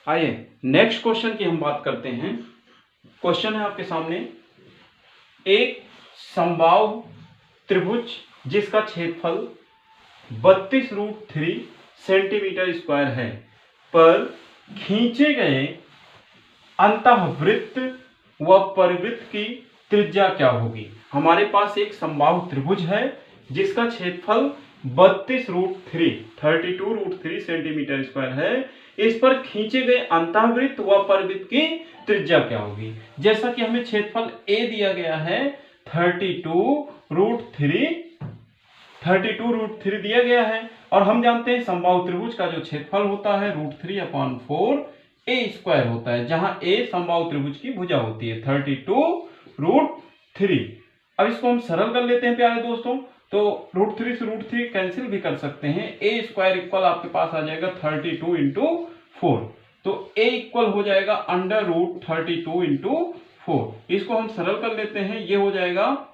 आइए next question की हम बात करते हैं। क्वेश्चन है आपके सामने, एक समबाहु त्रिभुज जिसका क्षेत्रफल 32√3 सेंटीमीटर स्क्वायर है पर खींचे गए अंतःवृत्त व परिवृत्त की त्रिज्या क्या होगी। हमारे पास एक समबाहु त्रिभुज है जिसका क्षेत्रफल 32√3 सेंटीमीटर स्क्वायर है। इस पर खींचे गए अंतःवृत्त व परिवृत्त की त्रिज्या क्या होगी। जैसा कि हमें क्षेत्रफल A दिया गया है 32√3 दिया गया है और हम जानते हैं समबाहु त्रिभुज का जो क्षेत्रफल होता है √3/4 A² होता है, जहां A समबाहु त्रिभुज की भुजा होती है 32√3। अब इसको हम सरल कर लेते हैं प्यारे दोस्तों, तो √3 से √3 कैंसिल भी कर सकते हैं। A² इक्वल आपके पास आ जाएगा 32 × 4, तो A इक्वल हो जाएगा √32 × 4। इसको हम सरल कर लेते हैं, ये हो जाएगा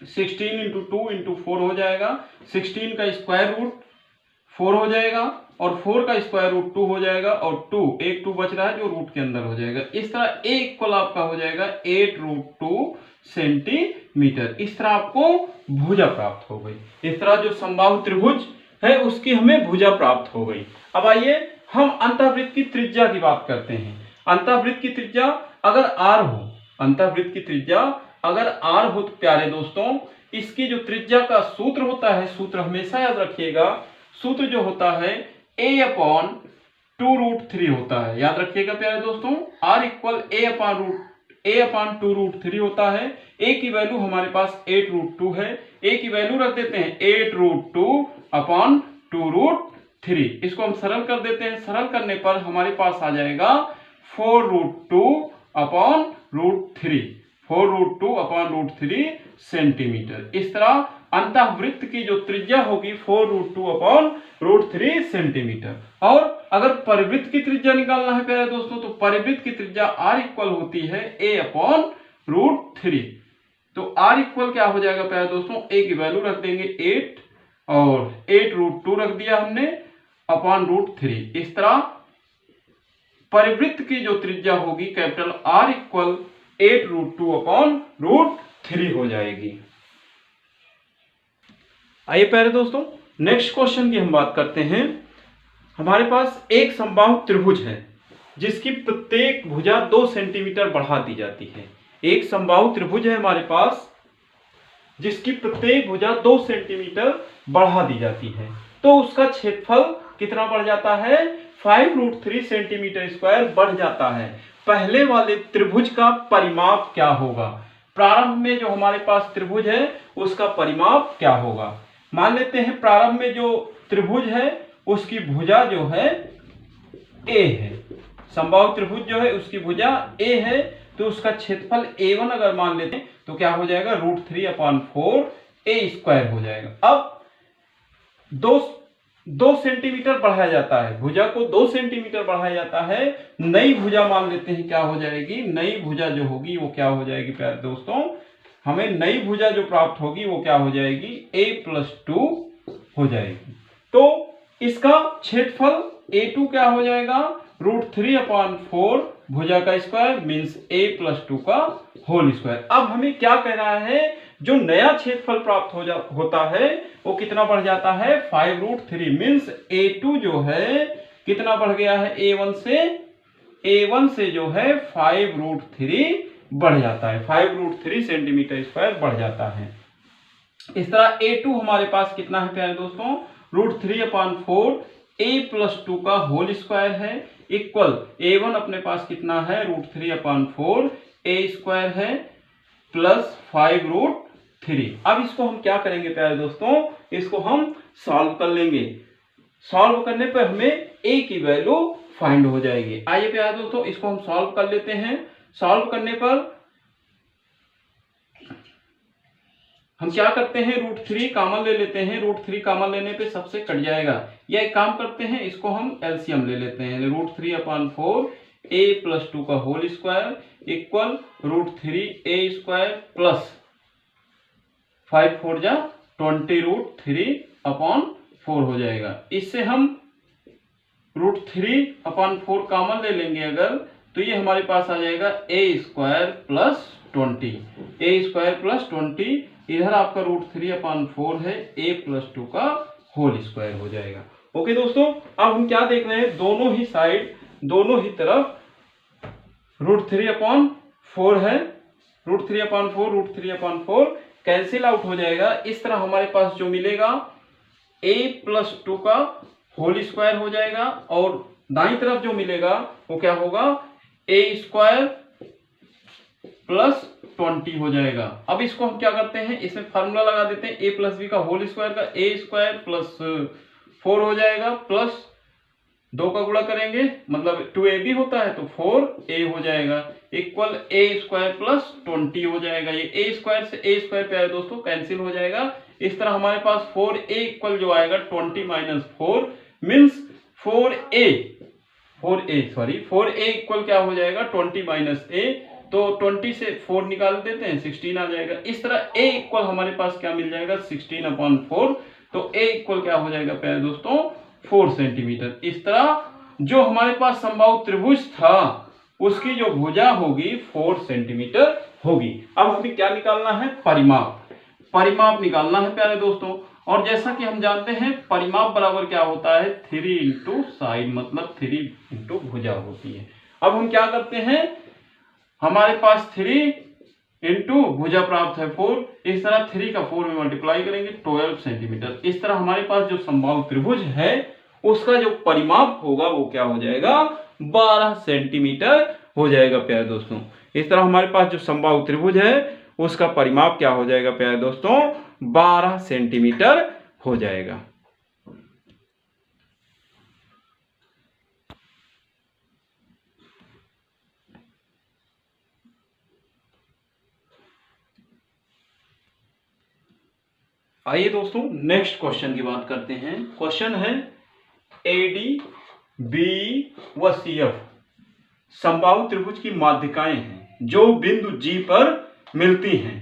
16 × 2 × 4 हो जाएगा, 16 का स्क्वायर रूट 4 हो जाएगा और 4 का स्क्वायर रूट 2 हो जाएगा और 2 बच रहा है जो रूट के अंदर हो जाएगा। इस तरह A इक्वल आपका हो जाएगा 8√2 सेंटीमीटर। इस तरह आपको भुजा प्राप्त हो गई। इस तरह जो समबाहु त्रिभुज है उसकी हमें भुजा प्राप्त हो गई। अब आइए हम अंतःवृत्त की त्रिज्या की बात करते हैं। अंतःवृत्त की त्रिज्या अगर r हो, अंतःवृत्त की त्रिज्या अगर r हो तो प्यारे दोस्तों इसकी जो त्रिज्या का सूत्र होता है, सूत्र हमेशा याद रखिएगा, सूत्र जो होता है A/2√3 होता है। याद रखिएगा प्यारे दोस्तों, r इक्वल A/2√3 होता है। A की वैल्यू हमारे पास 8√2 है। A की वैल्यू रख देते हैं 8√2/2√3। इसको हम सरल कर देते हैं, सरल करने पर हमारे पास आ जाएगा 4√2/√3 सेंटीमीटर। इस तरह अंतःवृत्त की जो त्रिज्या होगी 4√2/√3 सेंटीमीटर। और अगर परिवृत्त की त्रिज्या निकालना है प्यारे दोस्तों, तो परिवृत्त की त्रिज्या r इक्वल होती है A/√3। तो r इक्वल क्या हो जाएगा प्यारे दोस्तों, A की वैल्यू रख देंगे 8 और 8√2 रख दिया हमने /√3। इस तरह परिवृत्त की जो त्रिज्या होगी कैपिटल R इक्वल 8√2/√3 हो जाएगी। आइए प्यारे दोस्तों नेक्स्ट क्वेश्चन की हम बात करते हैं। हमारे पास एक समबाहु त्रिभुज है जिसकी प्रत्येक भुजा 2 सेंटीमीटर बढ़ा दी जाती है। एक समबाहु त्रिभुज है हमारे पास जिसकी प्रत्येक भुजा 2 सेंटीमीटर बढ़ा दी जाती है, तो उसका क्षेत्रफल कितना बढ़ जाता है, 5√3 सेंटीमीटर स्क्वायर बढ़ जाता है। पहले वाले त्रिभुज का परिमाप क्या होगा। प्रारंभ में जो हमारे पास त्रिभुज है उसका परिमाप क्या होगा। मान लेते हैं प्रारंभ में जो त्रिभुज है उसकी भुजा जो है A है, समबाहु त्रिभुज जो है उसकी भुजा A है, तो उसका क्षेत्रफल A1 अगर मान लेते हैं तो क्या हो जाएगा √3/4 A² हो जाएगा। अब 2 सेंटीमीटर बढ़ाया जाता है, भुजा को 2 सेंटीमीटर बढ़ाया जाता है। नई भुजा मान लेते हैं क्या हो जाएगी, नई भुजा जो होगी वो क्या हो जाएगी प्यारे दोस्तों, हमें नई भुजा जो प्राप्त होगी वो क्या हो जाएगी A+2 हो जाएगी। तो इसका क्षेत्रफल A2 क्या हो जाएगा √3/4 भुजा का स्क्वायर मीन्स A+2 का होल स्क्वायर। अब हमें क्या कहना है, जो नया क्षेत्रफल प्राप्त होता है वो कितना बढ़ जाता है 5√3 मीन्स A2 जो है कितना बढ़ गया है A1 से जो है 5√3 बढ़ जाता है, 5√3 सेंटीमीटर स्क्वायर बढ़ जाता है। इस तरह A2 हमारे पास कितना है प्यारे दोस्तों √3/4 A+2 का होल स्क्वायर है इक्वल A1 अपने पास कितना है √3/4 A² है प्लस 5√3। अब इसको हम क्या करेंगे प्यारे दोस्तों, इसको हम सॉल्व कर लेंगे। सॉल्व करने पर हमें A की वैल्यू फाइंड हो जाएगी। आइए प्यारे दोस्तों इसको हम सॉल्व कर लेते हैं। सॉल्व करने पर हम क्या करते हैं √3 कॉमन ले लेते हैं, √3 कॉमन लेने पे सबसे कट जाएगा। या एक काम करते हैं इसको हम एलसीएम ले लेते हैं, √3/4 A+2 का whole square equal √3A² plus 5×4 = 20 √3/4 हो जाएगा। इससे हम √3/4 कॉमन ले लेंगे अगर, तो ये हमारे पास आ जाएगा a² + 20, a² + 20, इधर आपका √3/4 है, a + 2 का होल स्क्वायर हो जाएगा। ओके दोस्तों, अब हम क्या देख रहे हैं, दोनों ही साइड, दोनों ही तरफ √3/4 है, √3/4 कैंसिल आउट हो जाएगा। इस तरह हमारे पास जो मिलेगा a + 2 का होल स्क्वायर हो जाएगा, और दाईं तरफ जो मिलेगा वो क्या होगा, a² + 20 हो जाएगा। अब इसको हम क्या करते हैं, इसमें फार्मूला लगा देते हैं, a + b का होल स्क्वायर का a² + 4 हो जाएगा, प्लस 2 का गुणा करेंगे मतलब 2ab होता है, तो 4a हो जाएगा, इक्वल a² + 20 हो जाएगा। ये a² से a² प्यारे दोस्तों कैंसिल हो जाएगा। इस तरह हमारे पास 4a इक्वल जो आएगा 20 - 4 मीन्स 4a इक्वल क्या हो जाएगा, 20 - a, तो 20 से 4 निकाल देते हैं, 16 आ जाएगा। इस तरह a इक्वल हमारे पास क्या मिल जाएगा, 16/4, तो a इक्वल क्या हो जाएगा प्यारे दोस्तों, 4 सेंटीमीटर। इस तरह जो हमारे पास समबाहु त्रिभुज था उसकी जो भुजा होगी 4 सेंटीमीटर होगी। अब हमें क्या निकालना है, परिमाप निकालना है प्यारे दोस्तों। और जैसा कि हम जानते हैं परिमाप बराबर क्या होता है, 3 × साइड, मतलब 3 × भुजा होती है। अब हम क्या करते हैं, हमारे पास 3 × भुजा प्राप्त है 4, इस तरह 3 का 4 में मल्टीप्लाई करेंगे 12 सेंटीमीटर। इस तरह हमारे पास जो समबाहु त्रिभुज है उसका जो परिमाप होगा वो क्या हो जाएगा, 12 सेंटीमीटर हो जाएगा प्यारे दोस्तों। इस तरह हमारे पास जो समबाहु त्रिभुज है उसका परिमाप क्या हो जाएगा प्यारे दोस्तों, 12 सेंटीमीटर हो जाएगा। आइए दोस्तों नेक्स्ट क्वेश्चन की बात करते हैं। क्वेश्चन है AD, BE व CF समबाहु त्रिभुज की माध्यिकाएं हैं जो बिंदु G पर मिलती हैं।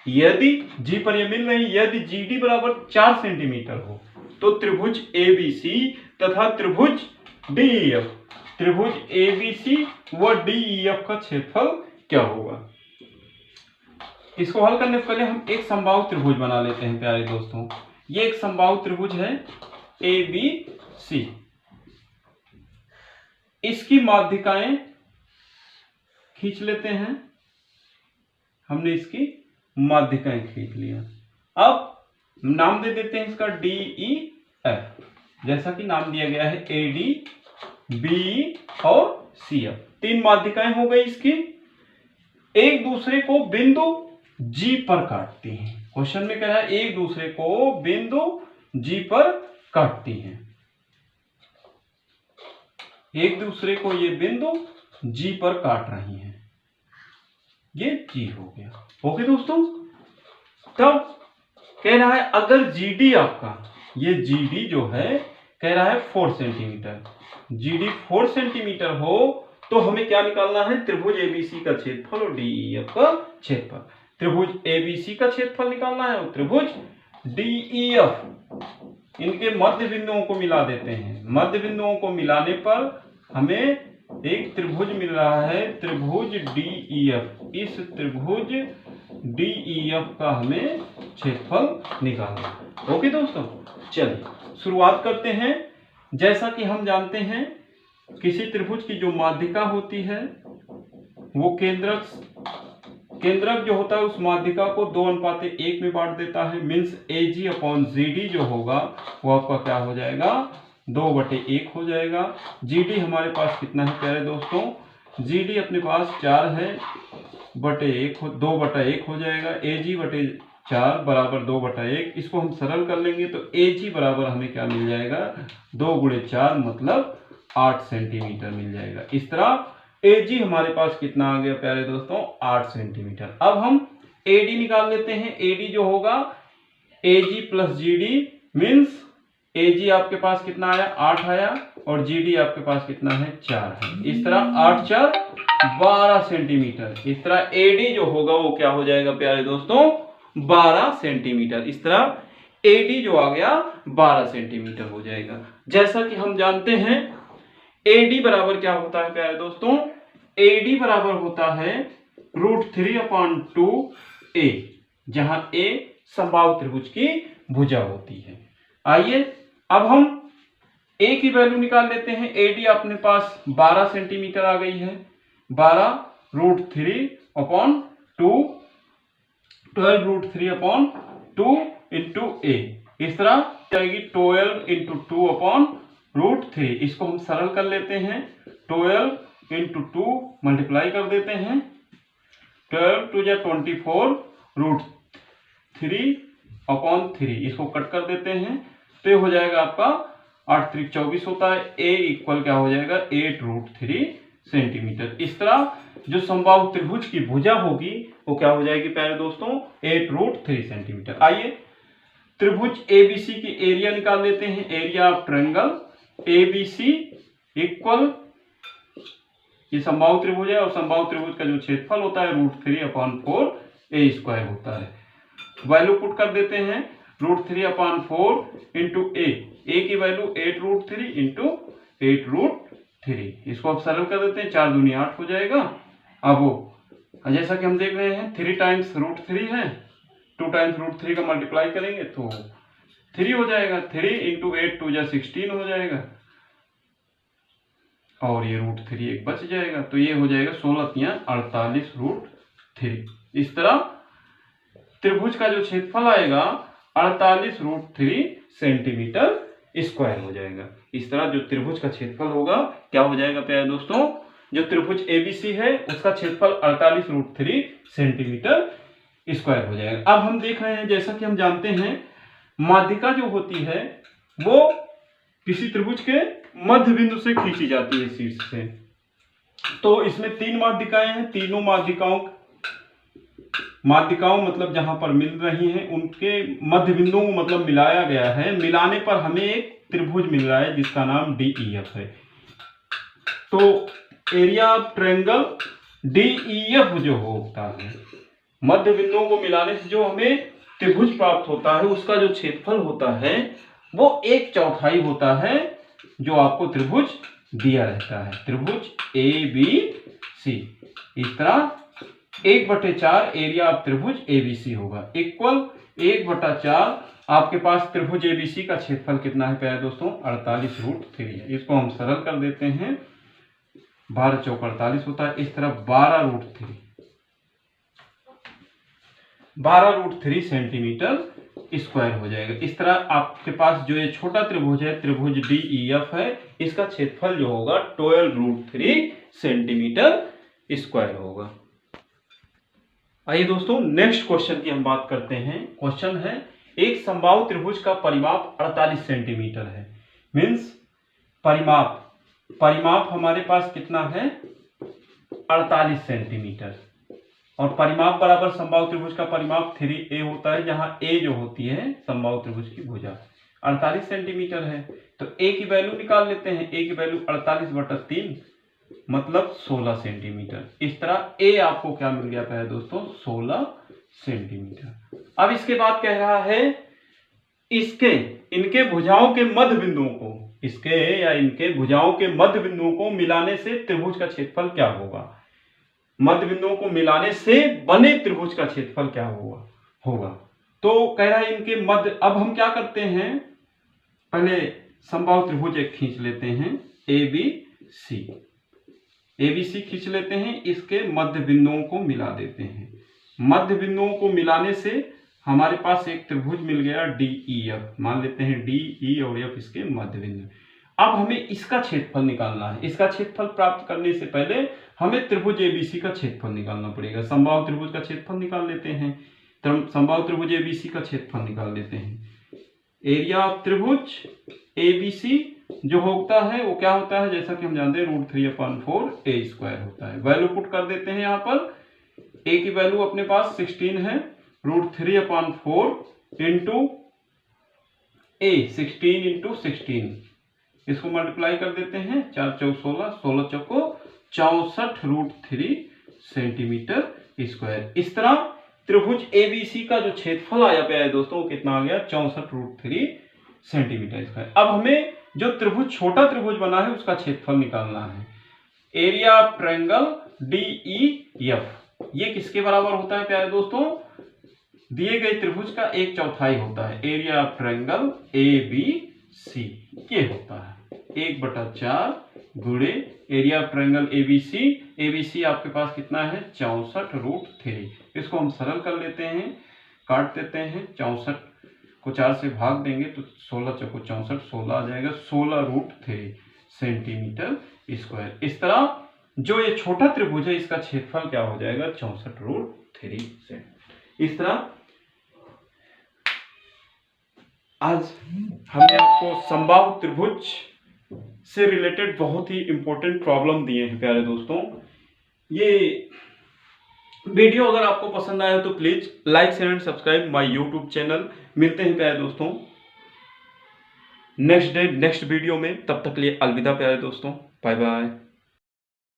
यदि G पर ये मिल रही, यदि GD बराबर 4 सेंटीमीटर हो तो त्रिभुज ABC तथा त्रिभुज ABC व DEF का क्षेत्रफल क्या होगा। इसको हल करने से पहले हम एक समबाहु त्रिभुज बना लेते हैं प्यारे दोस्तों। ये एक समबाहु त्रिभुज है ABC, इसकी माध्यिकाएं खींच लेते हैं। हमने इसकी माध्यिकाएं खींच लिया। अब नाम दे देते हैं इसका DEF, जैसा कि नाम दिया गया है AD, BE और CF। 3 माध्यिकाएं हो गई इसकी, एक दूसरे को बिंदु G पर काटती हैं। क्वेश्चन में कह रहा है एक दूसरे को बिंदु G पर काटती हैं, एक दूसरे को ये बिंदु G पर काट रही हैं, ये G हो गया। ओके दोस्तों, तब कह रहा है अगर GD आपका, ये GD जो है कह रहा है 4 सेंटीमीटर, GD 4 सेंटीमीटर हो तो हमें क्या निकालना है, त्रिभुज ABC का क्षेत्रफल और DEF का क्षेत्रफल। त्रिभुज ABC का क्षेत्रफल निकालना है और त्रिभुज DEF, इनके मध्य बिंदुओं को मिला देते हैं। मध्य बिंदुओं को मिलाने पर हमें एक त्रिभुज मिल रहा है, त्रिभुज DEF। इस त्रिभुज DEF का हमें क्षेत्रफल निकालना है। ओके दोस्तों, चलिए शुरुआत करते हैं। जैसा कि हम जानते हैं किसी त्रिभुज की जो माध्यिका होती है वो केंद्रक जो होता है उस माध्यिका को 2:1 में बांट देता है। मीन्स AG/GD जो होगा वो आपका क्या हो जाएगा, 2/1 हो जाएगा। GD हमारे पास कितना है प्यारे दोस्तों, GD अपने पास 4 है, 2/1 हो जाएगा। AG/4 बराबर 2/1। इसको हम सरल कर लेंगे तो AG बराबर हमें क्या मिल जाएगा, 2 × 4 मतलब 8 सेंटीमीटर मिल जाएगा। इस तरह AG हमारे पास कितना आ गया प्यारे दोस्तों, 8 सेंटीमीटर। अब हम AD निकाल लेते हैं। AD जो होगा AG + GD मीन्स AG आपके पास कितना आया, 8 आया, और GD आपके पास कितना है, 4 है। इस तरह 8 × 4 12 सेंटीमीटर। इस तरह AD जो होगा वो क्या हो जाएगा प्यारे दोस्तों, 12 सेंटीमीटर। इस तरह AD जो आ गया 12 सेंटीमीटर हो जाएगा। जैसा कि हम जानते हैं AD बराबर क्या होता है प्यारे दोस्तों, AD बराबर होता है √3/2a, जहां a समबाहु त्रिभुज की भुजा होती है। आइए अब हम a की वैल्यू निकाल लेते हैं। AD अपने पास 12 सेंटीमीटर आ गई है। 12√3/2 12√3/2 इंटू a, इस तरह जाएगी 12 इंटू 2/√3। इसको हम सरल कर लेते हैं। 12 इंटू 2 मल्टीप्लाई कर देते हैं। 12 2 जा 24 √3/3, इसको कट कर देते हैं तो ये हो जाएगा आपका 8 3 24 होता है। a इक्वल क्या हो जाएगा 8√3 सेंटीमीटर। इस तरह जो समबाहु त्रिभुज की भुजा होगी वो क्या हो जाएगी प्यारे दोस्तों 8√3 सेंटीमीटर। आइए त्रिभुज ABC की एरिया निकाल लेते हैं। Area of triangle ABC equal, ये समबाहु त्रिभुज है और समबाहु त्रिभुज का जो क्षेत्रफल होता है √3/4a² होता है। वैल्यू पुट कर देते हैं। √3/4 इंटू a की वैल्यू 8√3 इंटू 8√3, इसको आप सरल कर देते हैं। 4 दूनी 8 हो जाएगा। अब वो जैसा कि हम देख रहे हैं 3 टाइम्स √3 है, 2 टाइम्स √3 का मल्टीप्लाई करेंगे तो 3 हो जाएगा। 3 इंटू 8 2 जा 16 हो जाएगा और ये √3 एक बच जाएगा तो ये हो जाएगा 16 × 48 √3। इस तरह त्रिभुज का जो क्षेत्रफल आएगा 48√3 सेंटीमीटर स्क्वायर हो जाएगा। इस तरह जो त्रिभुज का क्षेत्रफल होगा क्या हो जाएगा प्यारे दोस्तों, जो त्रिभुज ABC है उसका क्षेत्रफल 48√3 सेंटीमीटर स्क्वायर हो जाएगा। अब हम देख रहे हैं, जैसा कि हम जानते हैं माध्यिका जो होती है वो किसी त्रिभुज के मध्य बिंदु से खींची जाती है शीर्ष से। तो इसमें 3 माध्यिकाएं हैं। तीनों माध्यिकाओं मतलब जहां पर मिल रही हैं उनके मध्य बिंदुओं को मतलब मिलाया गया है। मिलाने पर हमें एक त्रिभुज मिल रहा है जिसका नाम DEF है। तो एरिया ऑफ ट्रायंगल DEF जो होता है, मध्य बिंदुओं को मिलाने से जो हमें त्रिभुज प्राप्त होता है उसका जो क्षेत्रफल होता है वो 1/4 होता है जो आपको त्रिभुज दिया रहता है, त्रिभुज ABC। इस तरह 1/4 एरिया ऑफ त्रिभुज ABC होगा इक्वल 1/4 आपके पास त्रिभुज ABC का क्षेत्रफल कितना है प्यारे दोस्तों 48√3 है। इसको हम सरल कर देते हैं। 12 चौक 48 होता है। इस तरह 12√3 सेंटीमीटर स्क्वायर हो जाएगा। इस तरह आपके पास जो ये छोटा त्रिभुज है त्रिभुज DEF है, इसका क्षेत्रफल जो होगा 12√3 सेंटीमीटर स्क्वायर होगा। आइए दोस्तों नेक्स्ट क्वेश्चन की हम बात करते हैं। क्वेश्चन है एक समबाहु त्रिभुज का परिमाप 48 सेंटीमीटर है। मीन्स परिमाप हमारे पास कितना है 48 सेंटीमीटर और परिमाप बराबर समबाहु त्रिभुज का परिमाप 3a होता है, जहां a जो होती है समबाहु त्रिभुज की भुजा 48 सेंटीमीटर है। तो a की वैल्यू निकाल लेते हैं। a की वैल्यू 48/3 मतलब 16 सेंटीमीटर। इस तरह a आपको क्या मिल गया है दोस्तों 16 सेंटीमीटर। अब इसके बाद कह रहा है इनके भुजाओं के मध्य बिंदुओं को, इनके भुजाओं के मध्य बिंदुओं को मिलाने से त्रिभुज का क्षेत्रफल क्या होगा। मध्य बिंदुओं को मिलाने से बने त्रिभुज का क्षेत्रफल क्या होगा। तो कह रहा है इनके मध्य। अब हम क्या करते हैं, पहले समबाहु त्रिभुज एक खींच लेते हैं ABC खींच लेते हैं। इसके मध्य बिंदुओं को मिला देते हैं। मध्य बिंदुओं को मिलाने से हमारे पास एक त्रिभुज मिल गया DEF। मान लेते हैं DE और F इसके मध्य बिंदु। अब हमें इसका क्षेत्रफल निकालना है। इसका क्षेत्रफल प्राप्त करने से पहले हमें त्रिभुज ABC का क्षेत्रफल निकालना पड़ेगा। समबाहु त्रिभुज का क्षेत्रफल निकाल लेते हैं। समबाहु त्रिभुज ABC का क्षेत्रफल निकाल लेते हैं। एरिया ऑफ त्रिभुज ABC जो होता है वो क्या होता है, जैसा कि हम जानते हैं √3/4a² होता है। वैल्यू पुट कर देते हैं। यहाँ पर a की वैल्यू अपने पास 16 है। √3/4 इंटू a 16 इंटू 16, इसको मल्टीप्लाई कर देते हैं। 4 चौक 16, 16 चौको 64√3 सेंटीमीटर स्क्वायर। इस तरह त्रिभुज ABC का जो क्षेत्रफल आया पे है दोस्तों वो कितना आ गया 64√3 सेंटीमीटर स्क्वायर। अब हमें जो त्रिभुज छोटा त्रिभुज बना है उसका क्षेत्रफल निकालना है। एरिया ऑफ ट्रायंगल DEF ये किसके बराबर होता है प्यारे दोस्तों? दिए गए त्रिभुज का 1/4 होता है। एरिया ऑफ ट्रायंगल ABC ये होता है 1/4 गुणे एरिया ऑफ ट्रायंगल ABC आपके पास कितना है 64√3। इसको हम सरल कर लेते हैं, काट देते हैं। 64 को 4 से भाग देंगे तो 16 चौको 64, 16 आ जाएगा 16√3 सेंटीमीटर स्क्वायर। इस तरह जो ये छोटा त्रिभुज है इसका क्षेत्रफल क्या हो जाएगा 64√3 से। इस तरह आज हमने आपको समबाहु त्रिभुज से रिलेटेड बहुत ही इंपॉर्टेंट प्रॉब्लम दिए हैं प्यारे दोस्तों। ये वीडियो अगर आपको पसंद आया तो please like share and subscribe my YouTube channel. मिलते हैं प्यारे दोस्तों नेक्स्ट वीडियो में, तब तक के लिए अलविदा प्यारे दोस्तों, बाय बाय।